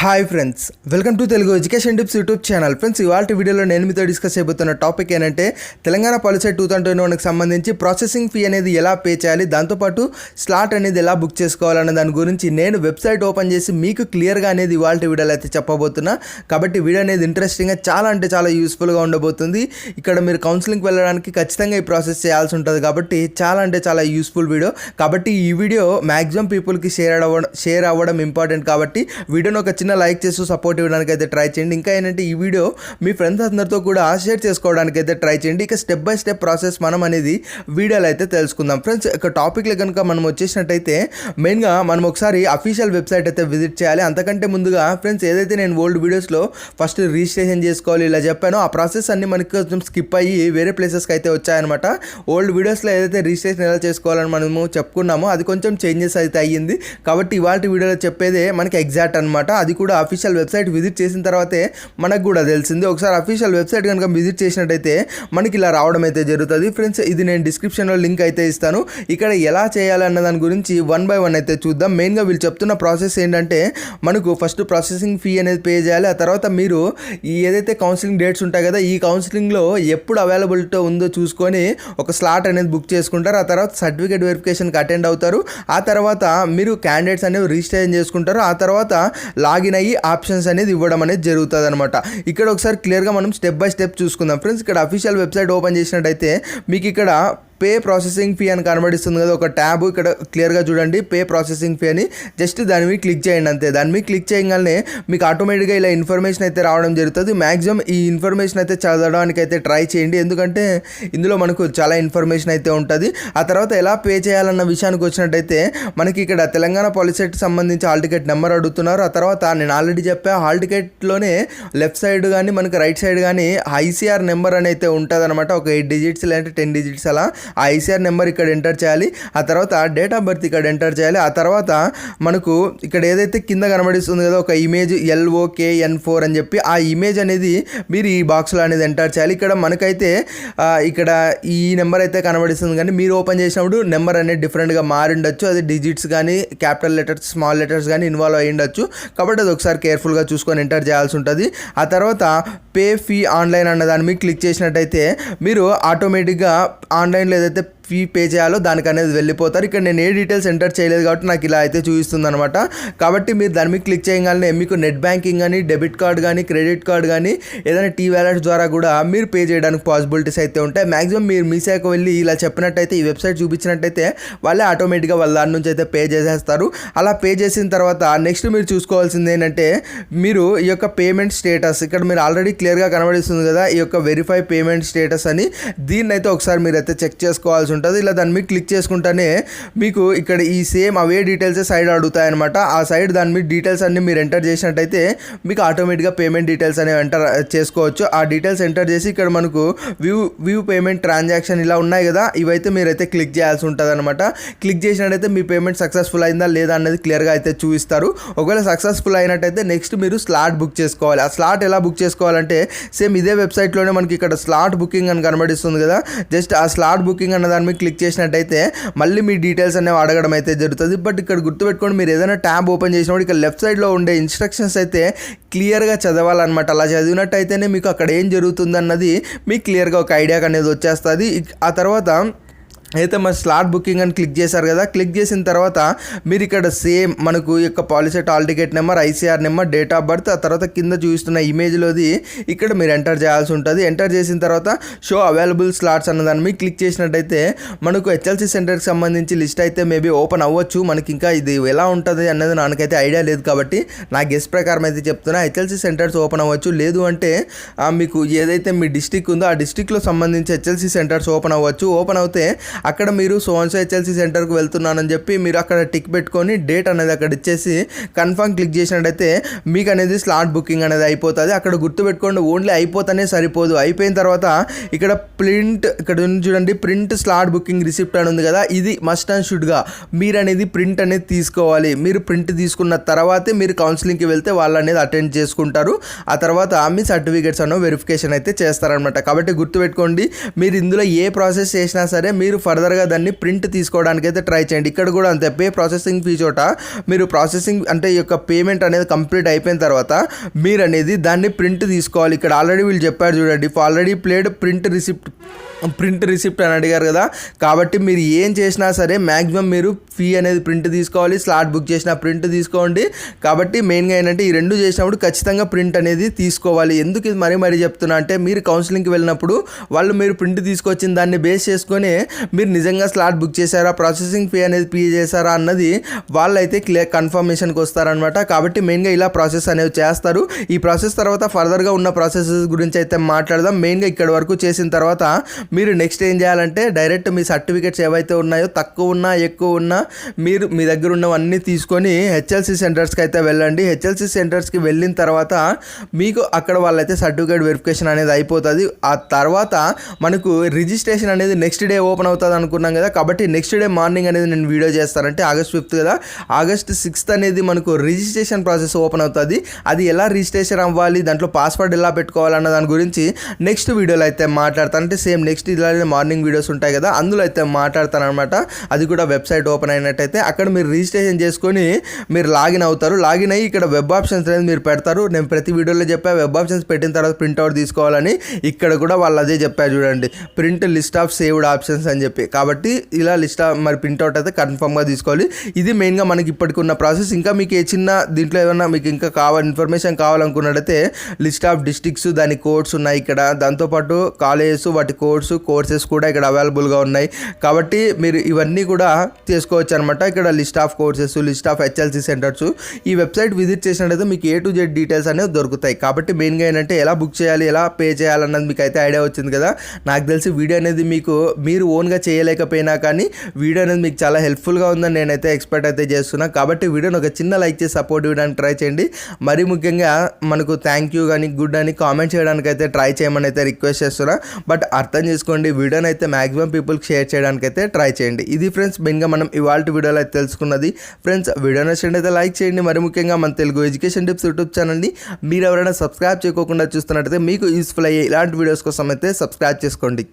Hi friends, welcome to Telugu education tips YouTube channel. Friends, ఇవాళ వీడియోలో నేను మీతో డిస్కస్ చేయబోతున్న టాపిక్ ఏంటంటే తెలంగాణ పాలిసెట్ 2021కి సంబంధించి ప్రాసెసింగ్ ఫీ అనేది ఎలా పే చేయాలి, దాంతోపాటు స్లాట్ అనేది ఎలా బుక్ చేసుకోవాలన్న దాని గురించి నేను వెబ్సైట్ ఓపెన్ చేసి మీకు క్లియర్గా అనేది ఇవాళ వీడియోలో అయితే చెప్పబోతున్నా. కాబట్టి వీడియో అనేది ఇంట్రెస్టింగ్గా చాలా యూస్ఫుల్గా ఉండబోతుంది. ఇక్కడ మీరు కౌన్సిలింగ్కి వెళ్ళడానికి ఖచ్చితంగా ఈ ప్రాసెస్ చేయాల్సి ఉంటుంది కాబట్టి చాలా యూస్ఫుల్ వీడియో. కాబట్టి ఈ వీడియో మ్యాక్సిమం పీపుల్కి షేర్ అవ్వడం ఇంపార్టెంట్. కాబట్టి వీడియోని ఒక చిన్న లైక్ చేస్తూ సపోర్ట్ ఇవ్వడానికి అయితే ట్రై చేయండి. ఇంకా ఏంటంటే ఈ వీడియో మీ ఫ్రెండ్స్ అందరితో కూడా షేర్ చేసుకోవడానికి అయితే ట్రై చేయండి. ఇక స్టెప్ బై స్టెప్ ప్రాసెస్ మనం అనేది వీడియోలో అయితే తెలుసుకుందాం. ఫ్రెండ్స్, ఇక టాపిక్లో కనుక మనం వచ్చేసినట్టయితే మెయిన్గా మనం ఒకసారి అఫీషియల్ వెబ్సైట్ అయితే విజిట్ చేయాలి. అంతకంటే ముందుగా ఫ్రెండ్స్, ఏదైతే నేను ఓల్డ్ వీడియోస్లో ఫస్ట్ రిజిస్ట్రేషన్ చేసుకోవాలి ఇలా చెప్పానో ఆ ప్రాసెస్ అన్ని మనకి కొంచెం స్కిప్ అయ్యి వేరే ప్లేసెస్కి అయితే వచ్చాయన్నమాట. ఓల్డ్ వీడియోస్లో ఏదైతే రిజిస్ట్రేషన్ ఎలా చేసుకోవాలని మనము చెప్పుకున్నామో అది కొంచెం చేంజెస్ అయితే అయ్యింది. కాబట్టి ఇవాళ వీడియోలో చెప్పేదే మనకి ఎగ్జాక్ట్ అనమాట. అది కూడా అఫీషియల్ వెబ్సైట్ విజిట్ చేసిన తర్వాతే మనకు కూడా తెలిసింది. ఒకసారి అఫీషియల్ వెబ్సైట్ కనుక విజిట్ చేసినట్టయితే మనకి ఇలా రావడం అయితే జరుగుతుంది. ఫ్రెండ్స్, ఇది నేను డిస్క్రిప్షన్లో లింక్ అయితే ఇస్తాను. ఇక్కడ ఎలా చేయాలన్న దాని గురించి 1 by 1 అయితే చూద్దాం. మెయిన్గా వీళ్ళు చెప్తున్న ప్రాసెస్ ఏంటంటే మనకు ఫస్ట్ ప్రాసెసింగ్ ఫీ అనేది పే చేయాలి. ఆ తర్వాత మీరు ఈ ఏదైతే కౌన్సిలింగ్ డేట్స్ ఉంటాయి కదా, ఈ కౌన్సిలింగ్లో ఎప్పుడు అవైలబిలిటీ ఉందో చూసుకొని ఒక స్లాట్ అనేది బుక్ చేసుకుంటారు. ఆ తర్వాత సర్టిఫికేట్ వెరిఫికేషన్కి అటెండ్ అవుతారు. ఆ తర్వాత మీరు క్యాండిడేట్స్ అనేవి రిజిస్ట్రేషన్ చేసుకుంటారు. ఆ తర్వాత లాగిన్ అయ్యి ఆప్షన్స్ అనేది ఇవ్వడం అనేది జరుగుతుంది అనమాట. ఇక్కడ ఒకసారి క్లియర్గా మనం స్టెప్ బై స్టెప్ చూసుకుందాం. ఫ్రెండ్స్, ఇక్కడ అఫీషియల్ వెబ్సైట్ ఓపెన్ చేసినట్టయితే మీకు ఇక్కడ పే ప్రాసెసింగ్ ఫీ అని కనబడిస్తుంది కదా, ఒక ట్యాబ్ ఇక్కడ క్లియర్గా చూడండి. పే ప్రాసెసింగ్ ఫీ అని జస్ట్ దాని మీద క్లిక్ చేయండి అంతే. దాని మీద క్లిక్ చేయగానే మీకు ఆటోమేటిక్గా ఇలా ఇన్ఫర్మేషన్ అయితే రావడం జరుగుతుంది. మ్యాక్సిమం ఈ ఇన్ఫర్మేషన్ అయితే చదవడానికి అయితే ట్రై చేయండి, ఎందుకంటే ఇందులో మనకు చాలా ఇన్ఫర్మేషన్ అయితే ఉంటుంది. ఆ తర్వాత ఎలా పే చేయాలన్న విషయానికి వచ్చినట్టయితే మనకి ఇక్కడ తెలంగాణ పాలిసెట్ సంబంధించి హాల్ టికెట్ నెంబర్ అడుగుతున్నారు. ఆ తర్వాత నేను ఆల్రెడీ చెప్పా, హాల్ టికెట్లోనే లెఫ్ట్ సైడ్ కానీ మనకి రైట్ సైడ్ కానీ ఐసీఆర్ నెంబర్ అని అయితే ఉంటుంది అనమాట. ఒక 8 digits లేదంటే 10 digits అలా ఆ ఐసీఆర్ నెంబర్ ఇక్కడ ఎంటర్ చేయాలి. ఆ తర్వాత డేట్ ఆఫ్ బర్త్ ఇక్కడ ఎంటర్ చేయాలి. ఆ తర్వాత మనకు ఇక్కడ ఏదైతే కింద కనబడిస్తుంది కదా ఒక ఇమేజ్ LOKN4 అని చెప్పి, ఆ ఇమేజ్ అనేది మీరు ఈ బాక్స్లో అనేది ఎంటర్ చేయాలి. ఇక్కడ మనకైతే ఇక్కడ ఈ నెంబర్ అయితే కనబడిస్తుంది, కానీ మీరు ఓపెన్ చేసినప్పుడు నెంబర్ అనేది డిఫరెంట్గా మారి ఉండొచ్చు. అది డిజిట్స్ కానీ క్యాపిటల్ లెటర్స్ స్మాల్ లెటర్స్ కానీ ఇన్వాల్వ్ అయ్యి ఉండొచ్చు. కాబట్టి అది ఒకసారి కేర్ఫుల్గా చూసుకొని ఎంటర్ చేయాల్సి ఉంటుంది. ఆ తర్వాత పే ఫీ ఆన్లైన్ అన్న దాన్ని మీకు క్లిక్ చేసినట్టయితే మీరు ఆటోమేటిక్గా ఆన్లైన్లో ఏదైతే ఫీ పే చేయాలో దానికి అనేది వెళ్ళిపోతారు. ఇక్కడ నేను ఏ డీటెయిల్స్ ఎంటర్ చేయలేదు కాబట్టి నాకు ఇలా అయితే చూపిస్తుంది అనమాట. కాబట్టి మీరు దాని మీద క్లిక్ చేయగానే మీకు నెట్ బ్యాంకింగ్ కానీ డెబిట్ కార్డ్ కానీ క్రెడిట్ కార్డ్ కానీ ఏదైనా టీ వ్యాలెట్ ద్వారా కూడా మీరు పే చేయడానికి పాసిబిలిటీస్ అయితే ఉంటాయి. మ్యాక్సిమం మీరు మీ శాఖ వెళ్ళి ఇలా చెప్పినట్టయితే ఈ వెబ్సైట్ చూపించినట్టయితే వాళ్ళే ఆటోమేటిక్గా వాళ్ళ దాని నుంచి అయితే పే చేసేస్తారు. అలా పే చేసిన తర్వాత నెక్స్ట్ మీరు చూసుకోవాల్సింది ఏంటంటే మీరు ఈ యొక్క పేమెంట్ స్టేటస్ ఇక్కడ మీరు ఆల్రెడీ క్లియర్గా కనబడిస్తుంది కదా, ఈ యొక్క వెరిఫై పేమెంట్ స్టేటస్ అని, దీన్ని అయితే ఒకసారి మీరు అయితే చెక్ చేసుకోవాల్సి ఉంటుంది. ఇలా దాని మీద క్లిక్ చేసుకుంటేనే మీకు ఇక్కడ ఈ సేమ్ అవే డీటెయిల్స్ సైడ్ అడుగుతాయన్నమాట. ఆ సైడ్ దాని మీద డీటెయిల్స్ అన్ని మీరు ఎంటర్ చేసినట్టయితే మీకు ఆటోమేటిక్గా పేమెంట్ డీటెయిల్స్ అనేవి ఎంటర్ చేసుకోవచ్చు. ఆ డీటెయిల్స్ ఎంటర్ చేసి ఇక్కడ మనకు వ్యూ పేమెంట్ ట్రాన్సాక్షన్ ఇలా ఉన్నాయి కదా, ఇవైతే మీరైతే క్లిక్ చేయాల్సి ఉంటుంది అనమాట. క్లిక్ చేసినట్టయితే మీ పేమెంట్ సక్సెస్ఫుల్ అయిందా లేదా అనేది క్లియర్గా అయితే చూపిస్తారు. ఒకవేళ సక్సెస్ఫుల్ అయినట్టయితే నెక్స్ట్ మీరు స్లాట్ బుక్ చేసుకోవాలి. ఆ స్లాట్ ఎలా బుక్ చేసుకోవాలంటే సేమ్ ఇదే వెబ్సైట్లోనే మనకి ఇక్కడ స్లాట్ బుకింగ్ అని కనబడిస్తుంది కదా, జస్ట్ ఆ స్లాట్ బుకింగ్ అన్న దాని మీద క్లిక్ చేసినట్టయితే మళ్ళీ మీ డీటెయిల్స్ అనేవి అడగడం అయితే జరుగుతుంది. బట్ ఇక్కడ గుర్తుపెట్టుకోండి, మీరు ఏదైనా ట్యాబ్ ఓపెన్ చేసినప్పుడు ఇక్కడ లెఫ్ట్ సైడ్లో ఉండే ఇన్స్ట్రక్షన్స్ అయితే క్లియర్గా చదవాలన్నమాట. అలా చదివినట్టయితేనే మీకు అక్కడ ఏం జరుగుతుంది అన్నది మీకు క్లియర్గా ఒక ఐడియా అనేది వచ్చేస్తుంది. ఆ తర్వాత అయితే మన స్లాట్ బుకింగ్ అని క్లిక్ చేశారు కదా, క్లిక్ చేసిన తర్వాత మీరు ఇక్కడ సేమ్ మనకు యొక్క POLYCET hall ticket number ICR number date of birth, ఆ తర్వాత కింద చూపిస్తున్న ఇమేజ్లోది ఇక్కడ మీరు ఎంటర్ చేయాల్సి ఉంటుంది. ఎంటర్ చేసిన తర్వాత షో అవైలబుల్ స్లాట్స్ అన్న దాన్ని మీకు క్లిక్ చేసినట్టయితే మనకు హెచ్ఎల్సీ సెంటర్కి సంబంధించి లిస్ట్ అయితే మేబీ ఓపెన్ అవ్వచ్చు. మనకి ఇంకా ఇది ఎలా ఉంటుంది అన్నది నాకైతే ఐడియా లేదు కాబట్టి నా గెస్ ప్రకారం అయితే చెప్తున్నా హెచ్ఎల్సీ సెంటర్స్ ఓపెన్ అవ్వచ్చు. లేదు అంటే మీకు ఏదైతే మీ డిస్టిక్ ఉందో ఆ డిస్టిక్లో సంబంధించి హెచ్ఎల్సీ సెంటర్స్ ఓపెన్ అవ్వచ్చు. ఓపెన్ అవుతే అక్కడ మీరు సోన్సో హెచ్ఎల్సీ సెంటర్కి వెళ్తున్నానని చెప్పి మీరు అక్కడ టిక్ పెట్టుకొని డేట్ అనేది అక్కడ ఇచ్చేసి కన్ఫర్మ్ క్లిక్ చేసినట్టయితే మీకు అనేది స్లాట్ బుకింగ్ అనేది అయిపోతుంది. అక్కడ గుర్తుపెట్టుకోండి, ఓన్లీ అయిపోతానే సరిపోదు. అయిపోయిన తర్వాత ఇక్కడ ఇక్కడ చూడండి ప్రింట్ స్లాట్ బుకింగ్ రిసిప్ట్ అని ఉంది కదా, ఇది మస్ట్ అండ్ షుడ్గా మీరు అనేది ప్రింట్ అనేది తీసుకోవాలి. మీరు ప్రింట్ తీసుకున్న తర్వాతే మీరు కౌన్సిలింగ్కి వెళ్తే వాళ్ళు అనేది అటెండ్ చేసుకుంటారు. ఆ తర్వాత మీ సర్టిఫికేట్స్ అన్న వెరిఫికేషన్ అయితే చేస్తారనమాట. కాబట్టి గుర్తుపెట్టుకోండి, మీరు ఇందులో ఏ ప్రాసెస్ చేసినా సరే మీరు ఫర్దర్గా దాన్ని ప్రింట్ తీసుకోవడానికి అయితే ట్రై చేయండి. ఇక్కడ కూడా అంతే, పే ప్రాసెసింగ్ ఫీ చోట మీరు ప్రాసెసింగ్ అంటే ఈ యొక్క పేమెంట్ అనేది కంప్లీట్ అయిపోయిన తర్వాత మీరు అనేది దాన్ని ప్రింట్ తీసుకోవాలి. ఇక్కడ ఆల్రెడీ వీళ్ళు చెప్పారు చూడండి, ఆల్రెడీ ప్లేడ్ ప్రింట్ రిసిప్ట్ అని అడిగారు కదా, కాబట్టి మీరు ఏం చేసినా సరే మ్యాక్సిమం మీరు ఫీ అనేది ప్రింట్ తీసుకోవాలి, స్లాట్ బుక్ చేసిన ప్రింట్ తీసుకోండి. కాబట్టి మెయిన్గా ఏంటంటే ఈ రెండు చేసినప్పుడు ఖచ్చితంగా ప్రింట్ అనేది తీసుకోవాలి. ఎందుకు ఇది మరీ చెప్తున్నా అంటే, మీరు కౌన్సిలింగ్కి వెళ్ళినప్పుడు వాళ్ళు మీరు ప్రింట్ తీసుకొచ్చిన దాన్ని బేస్ చేసుకొని మీరు నిజంగా స్లాట్ బుక్ చేశారా, ప్రాసెసింగ్ ఫీ అనేది పే చేశారా అన్నది వాళ్ళైతే కన్ఫర్మేషన్కి వస్తారనమాట. కాబట్టి మెయిన్గా ఇలా ప్రాసెస్ అనేవి చేస్తారు. ఈ ప్రాసెస్ తర్వాత ఫర్దర్గా ఉన్న ప్రాసెసెస్ గురించి అయితే మాట్లాడదాం. మెయిన్గా ఇక్కడ వరకు చేసిన తర్వాత మీరు నెక్స్ట్ ఏం చేయాలంటే, డైరెక్ట్ మీ సర్టిఫికేట్స్ ఏవైతే ఉన్నాయో తక్కువ ఉన్నా ఎక్కువ ఉన్నా మీరు మీ దగ్గర ఉన్నవన్నీ తీసుకొని హెచ్ఎల్సి సెంటర్స్కి అయితే వెళ్ళండి. హెచ్ఎల్సి సెంటర్స్కి వెళ్ళిన తర్వాత మీకు అక్కడ వాళ్ళైతే సర్టిఫికేట్ వెరిఫికేషన్ అనేది అయిపోతుంది. ఆ తర్వాత మనకు రిజిస్ట్రేషన్ అనేది నెక్స్ట్ డే ఓపెన్ అవుతుంది అనుకున్నాం కదా, కాబట్టి నెక్స్ట్ డే మార్నింగ్ అనేది నేను వీడియో చేస్తానంటే August 5th కదా, August 6th అనేది మనకు రిజిస్ట్రేషన్ ప్రాసెస్ ఓపెన్ అవుతుంది. అది ఎలా రిజిస్ట్రేషన్ అవ్వాలి, దాంట్లో పాస్వర్డ్ ఎలా పెట్టుకోవాలన్న దాని గురించి నెక్స్ట్ వీడియోలో అయితే మాట్లాడతాను. అంటే సేమ్ నెక్స్ట్ ఇలానే మార్నింగ్ వీడియోస్ ఉంటాయి కదా, అందులో అయితే మాట్లాడతాను అనమాట. అది కూడా వెబ్సైట్ ఓపెన్ అయినట్టయితే అక్కడ మీరు రిజిస్ట్రేషన్ చేసుకొని మీరు లాగిన్ అవుతారు. లాగిన్ అయ్యి ఇక్కడ వెబ్ ఆప్షన్స్ అనేది మీరు పెడతారు. నేను ప్రతి వీడియోలో చెప్పా వెబ్ ఆప్షన్స్ పెట్టిన తర్వాత ప్రింట్అవుట్ తీసుకోవాలని. ఇక్కడ కూడా వాళ్ళు అదే చెప్పారు చూడండి, print list of saved options అని చెప్పి. కాబట్టి ఇలా లిస్ట్ ఆఫ్ మరి ప్రింట్అవుట్ అయితే కన్ఫర్మ్గా తీసుకోవాలి. ఇది మెయిన్గా మనకి ఇప్పటికి ఉన్న ప్రాసెస్. ఇంకా మీకు ఏ చిన్న దీంట్లో ఏమన్నా మీకు ఇంకా ఇన్ఫర్మేషన్ కావాలనుకున్నట్టయితే లిస్ట్ ఆఫ్ డిస్ట్రిక్ట్స్, దాని కోడ్స్ ఉన్నాయి ఇక్కడ. దాంతోపాటు కాలేజెస్, వాటి కోర్సెస్ కూడా ఇక్కడ అవైలబుల్గా ఉన్నాయి. కాబట్టి మీరు ఇవన్నీ కూడా చేసుకోవచ్చు అనమాట. ఇక్కడ list of courses, list of HLC centres, ఈ వెబ్సైట్ విజిట్ చేసినట్టయితే మీకు A to Z డీటెయిల్స్ అనేవి దొరుకుతాయి. కాబట్టి మెయిన్గా ఏంటంటే ఎలా బుక్ చేయాలి, ఎలా పే చేయాలన్నది మీకు అయితే ఐడియా వచ్చింది కదా. నాకు తెలిసి వీడియో అనేది మీరు ఓన్గా చేయలేకపోయినా కానీ వీడియో అనేది మీకు చాలా హెల్ప్ఫుల్గా ఉందని నేనైతే ఎక్స్పెక్ట్ అయితే చేస్తున్నాను. కాబట్టి వీడియోని ఒక చిన్న లైక్ చేసి సపోర్ట్ ఇవ్వడానికి ట్రై చేయండి. మరీ ముఖ్యంగా మనకు థ్యాంక్ యూ కానీ గుడ్ అని కామెంట్ చేయడానికి అయితే ట్రై చేయమని అయితే రిక్వెస్ట్ చేస్తున్నా. బట్ అర్థం చేసుకోండి, వీడియోని అయితే మ్యాక్సిమం పీపుల్కి షేర్ చేయడానికి అయితే ట్రై చేయండి. ఇది ఫ్రెండ్స్ మెయిన్గా మనం ఇవాళ వీడియోలో అయితే తెలుసుకున్నది. ఫ్రెండ్స్ వీడియో నచ్చినట్లయితే అయితే లైక్ చేయండి. మరి ముఖ్యంగా మన తెలుగు ఎడ్యుకేషన్ టిప్స్ యూట్యూబ్ ఛానల్ని మీరు ఎవరైనా సబ్స్క్రైబ్ చేయకుండా చూస్తున్నట్టయితే మీకు యూస్ఫుల్ అయ్యే ఇలాంటి వీడియోస్ కోసం అయితే సబ్స్క్రైబ్ చేసుకోండి.